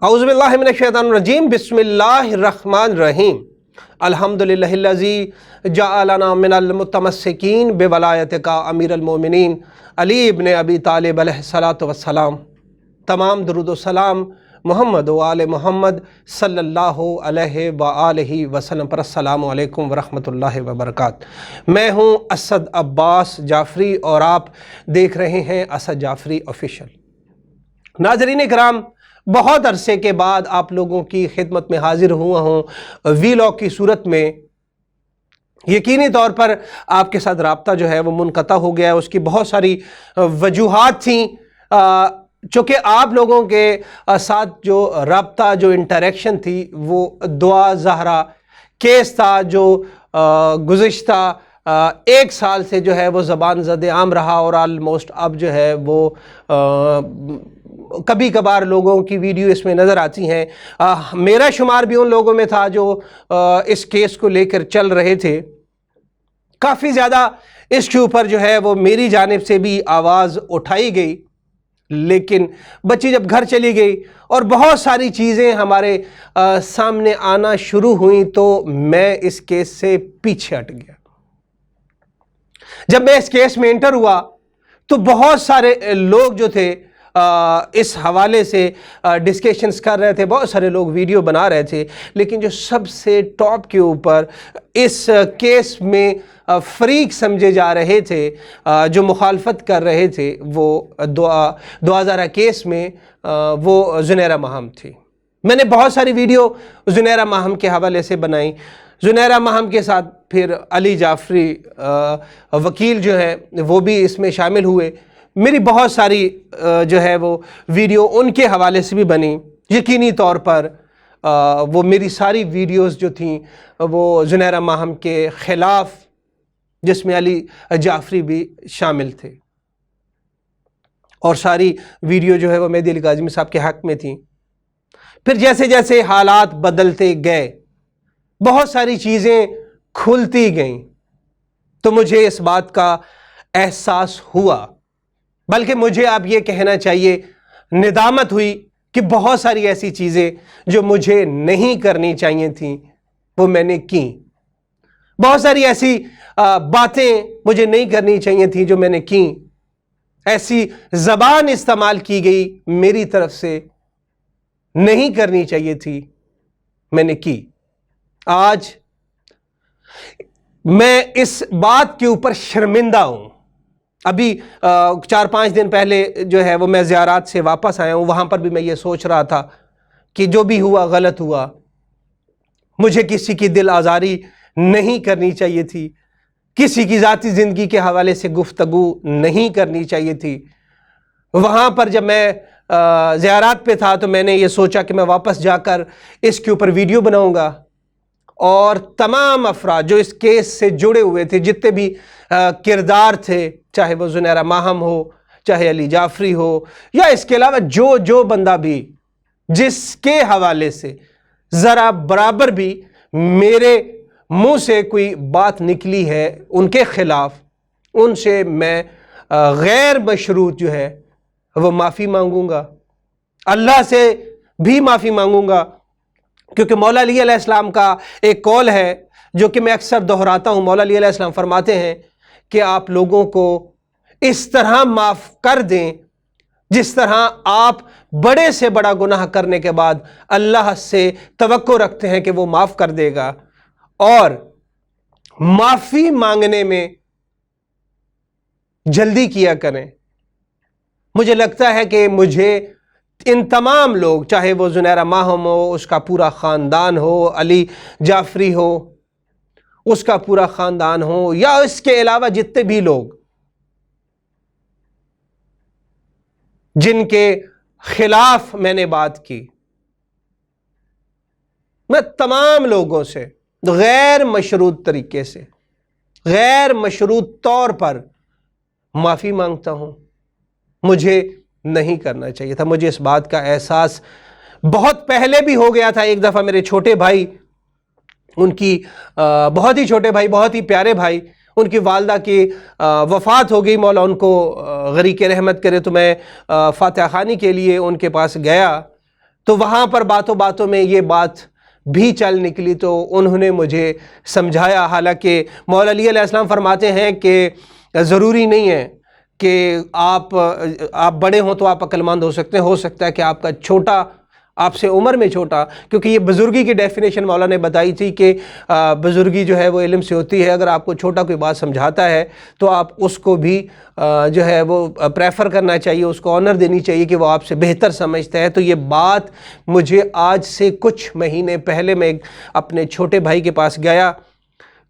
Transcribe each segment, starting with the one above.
اعوذ باللہ من الشیطان الرجیم بسم اللہ الرحمن الرحیم الحمدللہ الذی جعلنا من المتمسکین بولایتک امیر المومنین علی ابن ابی طالب علیہ الصلاۃ والسلام۔ تمام درود و سلام محمد و آل محمد صلی اللہ علیہ وآلہ وسلم پر۔ السلام علیکم ورحمۃ اللہ وبرکاتہ۔ میں ہوں اسد عباس جعفری اور آپ دیکھ رہے ہیں اسد جعفری آفیشیل۔ ناظرین کرام، بہت عرصے کے بعد آپ لوگوں کی خدمت میں حاضر ہوا ہوں ویلاگ کی صورت میں۔ یقینی طور پر آپ کے ساتھ رابطہ جو ہے وہ منقطع ہو گیا ہے۔ اس کی بہت ساری وجوہات تھیں، چونکہ آپ لوگوں کے ساتھ جو رابطہ، جو انٹریکشن تھی، وہ دعا زہرا کیس تھا جو گزشتہ 1 سال سے جو ہے وہ زبان زد عام رہا، اور آلموسٹ اب جو ہے وہ کبھی کبھار لوگوں کی ویڈیو اس میں نظر آتی ہیں۔ میرا شمار بھی ان لوگوں میں تھا جو اس کیس کو لے کر چل رہے تھے۔ کافی زیادہ اس کے اوپر جو ہے وہ میری جانب سے بھی آواز اٹھائی گئی، لیکن بچی جب گھر چلی گئی اور بہت ساری چیزیں ہمارے سامنے آنا شروع ہوئیں تو میں اس کیس سے پیچھے ہٹ گیا۔ جب میں اس کیس میں انٹر ہوا تو بہت سارے لوگ جو تھے اس حوالے سے ڈسکشنز کر رہے تھے، بہت سارے لوگ ویڈیو بنا رہے تھے، لیکن جو سب سے ٹاپ کے اوپر اس کیس میں فریق سمجھے جا رہے تھے، جو مخالفت کر رہے تھے، وہ دعا زہرا کیس میں وہ زنیرہ ماہم تھی۔ میں نے بہت ساری ویڈیو زنیرہ ماہم کے حوالے سے بنائی۔ زنیرہ ماہم کے ساتھ پھر علی جعفری وکیل جو ہے وہ بھی اس میں شامل ہوئے۔ میری بہت ساری جو ہے وہ ویڈیو ان کے حوالے سے بھی بنی۔ یقینی طور پر وہ میری ساری ویڈیوز جو تھیں وہ زنیرہ ماہم کے خلاف، جس میں علی جعفری بھی شامل تھے، اور ساری ویڈیو جو ہے وہ مہدی علی کاظمی صاحب کے حق میں تھیں۔ پھر جیسے جیسے حالات بدلتے گئے، بہت ساری چیزیں کھلتی گئیں، تو مجھے اس بات کا احساس ہوا، بلکہ مجھے اب یہ کہنا چاہیے ندامت ہوئی کہ بہت ساری ایسی چیزیں جو مجھے نہیں کرنی چاہیے تھیں وہ میں نے کی۔ بہت ساری ایسی باتیں مجھے نہیں کرنی چاہیے تھیں جو میں نے کی۔ ایسی زبان استعمال کی گئی میری طرف سے، نہیں کرنی چاہیے تھی، میں نے کی۔ آج میں اس بات کے اوپر شرمندہ ہوں۔ ابھی 4-5 دن پہلے جو ہے وہ میں زیارات سے واپس آیا ہوں، وہاں پر بھی میں یہ سوچ رہا تھا کہ جو بھی ہوا غلط ہوا، مجھے کسی کی دل آزاری نہیں کرنی چاہیے تھی، کسی کی ذاتی زندگی کے حوالے سے گفتگو نہیں کرنی چاہیے تھی۔ وہاں پر جب میں زیارات پہ تھا تو میں نے یہ سوچا کہ میں واپس جا کر اس کے اوپر ویڈیو بناؤں گا، اور تمام افراد جو اس کیس سے جڑے ہوئے تھے، جتنے بھی کردار تھے، چاہے وہ زنیرہ ماہم ہو، چاہے علی جعفری ہو، یا اس کے علاوہ جو بندہ بھی جس کے حوالے سے ذرا برابر بھی میرے منہ سے کوئی بات نکلی ہے ان کے خلاف، ان سے میں غیر مشروط جو ہے وہ معافی مانگوں گا، اللہ سے بھی معافی مانگوں گا، کیونکہ مولا علی علیہ السلام کا ایک قول ہے جو کہ میں اکثر دہراتا ہوں۔ مولا علی علیہ السلام فرماتے ہیں کہ آپ لوگوں کو اس طرح معاف کر دیں جس طرح آپ بڑے سے بڑا گناہ کرنے کے بعد اللہ سے توقع رکھتے ہیں کہ وہ معاف کر دے گا، اور معافی مانگنے میں جلدی کیا کریں۔ مجھے لگتا ہے کہ مجھے ان تمام لوگ، چاہے وہ زنیرہ ماہم ہو، اس کا پورا خاندان ہو، علی جعفری ہو، اس کا پورا خاندان ہو، یا اس کے علاوہ جتنے بھی لوگ جن کے خلاف میں نے بات کی، میں تمام لوگوں سے غیر مشروط طریقے سے، غیر مشروط طور پر معافی مانگتا ہوں۔ مجھے نہیں کرنا چاہیے تھا۔ مجھے اس بات کا احساس بہت پہلے بھی ہو گیا تھا۔ ایک دفعہ میرے چھوٹے بھائی، ان کی بہت ہی چھوٹے بھائی، بہت ہی پیارے بھائی، ان کی والدہ کی وفات ہو گئی، مولا ان کو غریق رحمت کرے، تو میں فاتحہ خوانی کے لیے ان کے پاس گیا تو وہاں پر باتوں باتوں میں یہ بات بھی چل نکلی تو انہوں نے مجھے سمجھایا. حالانکہ مولا علی علیہ السلام فرماتے ہیں کہ ضروری نہیں ہے کہ آپ بڑے ہوں تو آپ عقل مند ہو سکتے ہیں. ہو سکتا ہے کہ آپ کا چھوٹا آپ سے عمر میں چھوٹا, کیونکہ یہ بزرگی کی ڈیفینیشن مولا نے بتائی تھی کہ بزرگی جو ہے وہ علم سے ہوتی ہے. اگر آپ کو چھوٹا کوئی بات سمجھاتا ہے تو آپ اس کو بھی جو ہے وہ پریفر کرنا چاہیے, اس کو آنر دینی چاہیے کہ وہ آپ سے بہتر سمجھتا ہے. تو یہ بات مجھے آج سے کچھ مہینے پہلے میں اپنے چھوٹے بھائی کے پاس گیا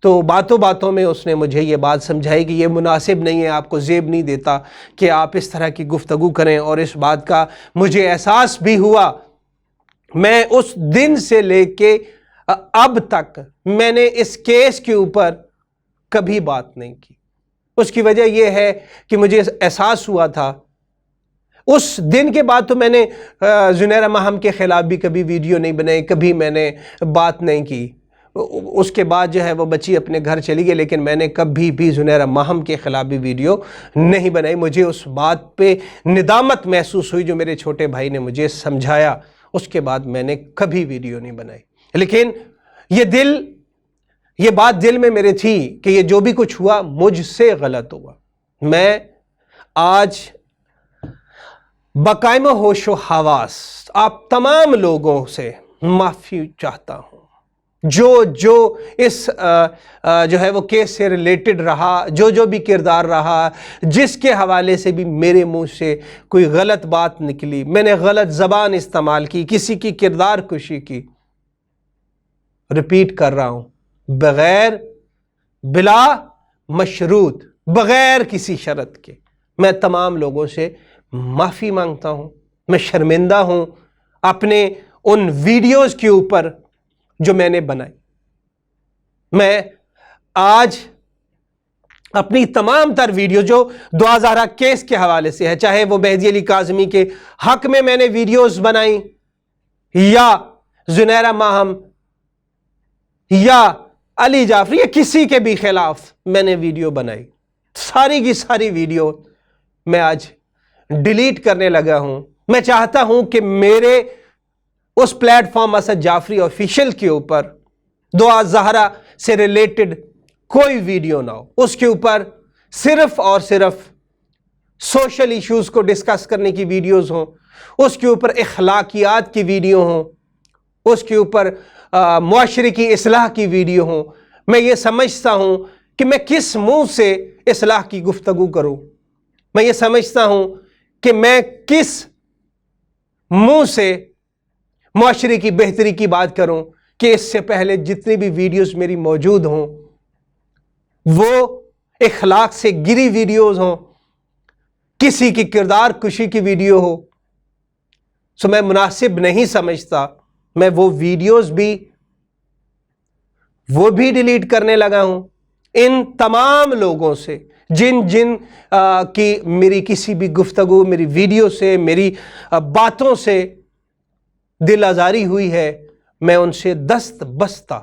تو باتوں باتوں میں اس نے مجھے یہ بات سمجھائی کہ یہ مناسب نہیں ہے, آپ کو زیب نہیں دیتا کہ آپ اس طرح کی گفتگو کریں. اور اس بات کا مجھے احساس بھی ہوا. میں اس دن سے لے کے اب تک میں نے اس کیس کے اوپر کبھی بات نہیں کی. اس کی وجہ یہ ہے کہ مجھے احساس ہوا تھا. اس دن کے بعد تو میں نے زنیرہ ماہم کے خلاف بھی کبھی ویڈیو نہیں بنائی, کبھی میں نے بات نہیں کی. اس کے بعد جو ہے وہ بچی اپنے گھر چلی گئی, لیکن میں نے کبھی بھی زنیرہ ماہم کے خلاف بھی ویڈیو نہیں بنائی. مجھے اس بات پہ ندامت محسوس ہوئی جو میرے چھوٹے بھائی نے مجھے سمجھایا. اس کے بعد میں نے کبھی ویڈیو نہیں بنائی. لیکن یہ بات دل میں میرے تھی کہ یہ جو بھی کچھ ہوا مجھ سے غلط ہوا. میں آج بقائم ہوش و حواس آپ تمام لوگوں سے معافی چاہتا ہوں جو اس جو ہے وہ کیس سے ریلیٹڈ رہا, جو بھی کردار رہا, جس کے حوالے سے بھی میرے منہ سے کوئی غلط بات نکلی, میں نے غلط زبان استعمال کی, کسی کی کردار کشی کی. ریپیٹ کر رہا ہوں, بلا مشروط, بغیر کسی شرط کے میں تمام لوگوں سے معافی مانگتا ہوں. میں شرمندہ ہوں اپنے ان ویڈیوز کے اوپر جو میں نے بنائی. میں آج اپنی تمام تر ویڈیو جو دعا زہرا کیس کے حوالے سے ہے, چاہے وہ مہدی علی کاظمی کے حق میں نے ویڈیوز بنائی یا زنیرہ ماہم یا علی جعفری یا کسی کے بھی خلاف میں نے ویڈیو بنائی, ساری کی ساری ویڈیو میں آج ڈیلیٹ کرنے لگا ہوں. میں چاہتا ہوں کہ میرے اس platform Asad Jafri official کے اوپر دعا زہرا سے ریلیٹڈ کوئی ویڈیو نہ ہو. اس کے اوپر صرف اور صرف سوشل ایشوز کو ڈسکس کرنے کی ویڈیوز ہوں, اس کے اوپر اخلاقیات کی ویڈیو ہوں, اس کے اوپر معاشرے کی اصلاح کی ویڈیو ہوں. میں یہ سمجھتا ہوں کہ میں کس منہ سے اصلاح کی گفتگو کروں. میں یہ سمجھتا ہوں کہ میں کس منہ سے معاشرے کی بہتری کی بات کروں کہ اس سے پہلے جتنی بھی ویڈیوز میری موجود ہوں وہ اخلاق سے گری ویڈیوز ہوں, کسی کی کردار کشی کی ویڈیو ہو. میں مناسب نہیں سمجھتا, میں وہ ویڈیوز بھی ڈیلیٹ کرنے لگا ہوں. ان تمام لوگوں سے جن کی میری کسی بھی گفتگو, میری ویڈیو سے, میری باتوں سے دل آزاری ہوئی ہے, میں ان سے دست بستہ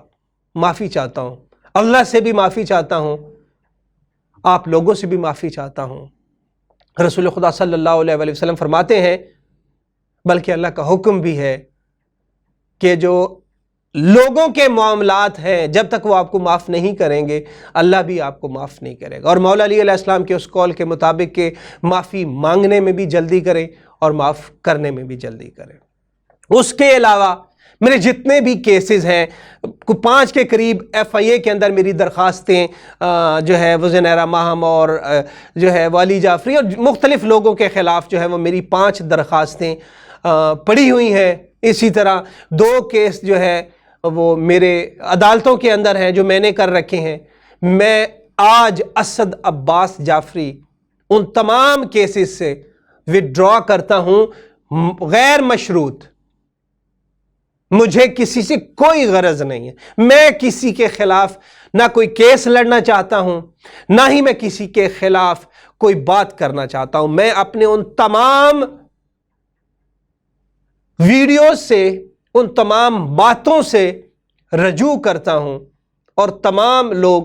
معافی چاہتا ہوں. اللہ سے بھی معافی چاہتا ہوں, آپ لوگوں سے بھی معافی چاہتا ہوں. رسول خدا صلی اللہ علیہ وآلہ وسلم فرماتے ہیں, بلکہ اللہ کا حکم بھی ہے کہ جو لوگوں کے معاملات ہیں جب تک وہ آپ کو معاف نہیں کریں گے اللہ بھی آپ کو معاف نہیں کرے گا. اور مولا علی علیہ السلام کے اس قول کے مطابق کہ معافی مانگنے میں بھی جلدی کریں اور معاف کرنے میں بھی جلدی کریں. اس کے علاوہ میرے جتنے بھی کیسز ہیں, 5 کے قریب FIA کے اندر میری درخواستیں جو ہے وہ زنیرہ ماہم اور جو ہے وہ علی جعفری اور مختلف لوگوں کے خلاف جو ہے وہ میری 5 درخواستیں پڑی ہوئی ہیں. اسی طرح 2 کیس جو ہے وہ میرے عدالتوں کے اندر ہیں جو میں نے کر رکھے ہیں. میں آج اسد عباس جعفری ان تمام کیسز سے وڈرا کرتا ہوں غیر مشروط. مجھے کسی سے کوئی غرض نہیں ہے, میں کسی کے خلاف نہ کوئی کیس لڑنا چاہتا ہوں, نہ ہی میں کسی کے خلاف کوئی بات کرنا چاہتا ہوں. میں اپنے ان تمام ویڈیوز سے, ان تمام باتوں سے رجوع کرتا ہوں اور تمام لوگ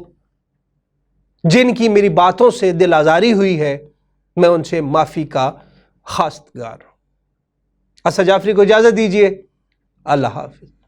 جن کی میری باتوں سے دل آزاری ہوئی ہے میں ان سے معافی کا خواستگار ہوں. اسد جعفری کو اجازت دیجیے، اللہ حافظ۔